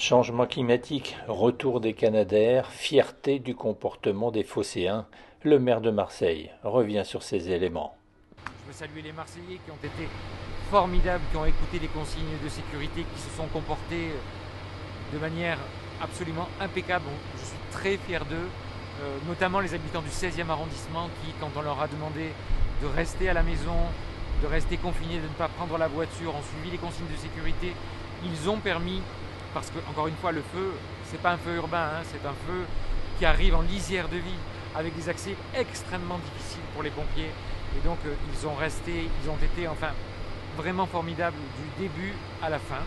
Changement climatique, retour des Canadair, fierté du comportement des Phocéens, le maire de Marseille revient sur ces éléments. Je veux saluer les Marseillais qui ont été formidables, qui ont écouté les consignes de sécurité, qui se sont comportés de manière absolument impeccable. Je suis très fier d'eux, notamment les habitants du 16e arrondissement qui, quand on leur a demandé de rester à la maison, de rester confinés, de ne pas prendre la voiture, ont suivi les consignes de sécurité. Ils ont permis, parce que, encore une fois, le feu, c'est pas un feu urbain, hein, c'est un feu qui arrive en lisière de vie, avec des accès extrêmement difficiles pour les pompiers. Et donc, ils ont été enfin vraiment formidables du début à la fin.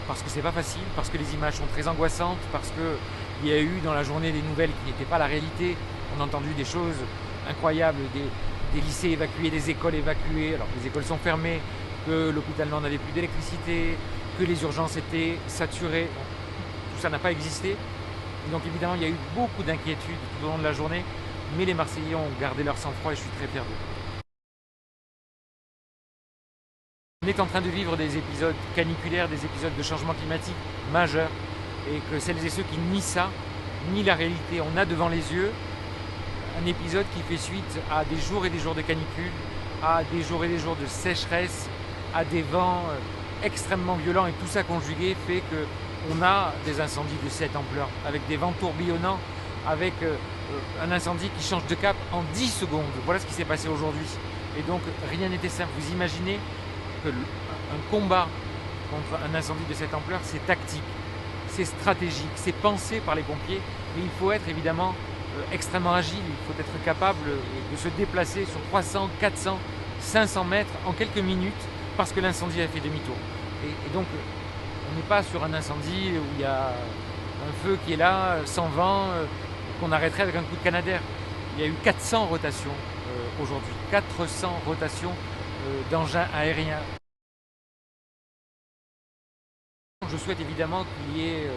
Parce que c'est pas facile, parce que les images sont très angoissantes, parce qu'il y a eu dans la journée des nouvelles qui n'étaient pas la réalité. On a entendu des choses incroyables, des lycées évacués, des écoles évacuées, alors que les écoles sont fermées, que l'hôpital Nord n'avait plus d'électricité, que les urgences étaient saturées. Bon, tout ça n'a pas existé. Et donc évidemment, il y a eu beaucoup d'inquiétudes tout au long de la journée, mais les Marseillais ont gardé leur sang-froid et je suis très fier d'eux. On est en train de vivre des épisodes caniculaires, des épisodes de changement climatique majeurs, et que celles et ceux qui nient ça, nient la réalité. On a devant les yeux un épisode qui fait suite à des jours et des jours de canicule, à des jours et des jours de sécheresse, à des vents extrêmement violents, et tout ça conjugué fait qu'on a des incendies de cette ampleur, avec des vents tourbillonnants, avec un incendie qui change de cap en 10 secondes. Voilà ce qui s'est passé aujourd'hui. Et donc rien n'était simple. Vous imaginez un combat contre un incendie de cette ampleur, c'est tactique, c'est stratégique, c'est pensé par les pompiers, mais il faut être évidemment extrêmement agile, il faut être capable de se déplacer sur 300, 400, 500 mètres en quelques minutes parce que l'incendie a fait demi-tour. Et donc on n'est pas sur un incendie où il y a un feu qui est là, sans vent, qu'on arrêterait avec un coup de Canadair. Il y a eu 400 rotations aujourd'hui, 400 rotations d'engins aériens. Je souhaite évidemment qu'il y ait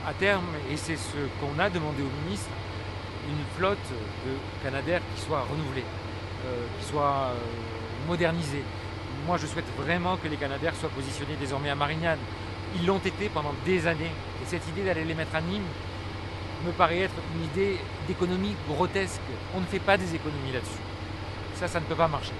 à terme, et c'est ce qu'on a demandé au ministre, une flotte de Canadair qui soit renouvelée, qui soit modernisée. Moi je souhaite vraiment que les Canadair soient positionnés désormais à Marignane. Ils l'ont été pendant des années, et cette idée d'aller les mettre à Nîmes me paraît être une idée d'économie grotesque. On ne fait pas des économies là-dessus. Ça ne peut pas marcher.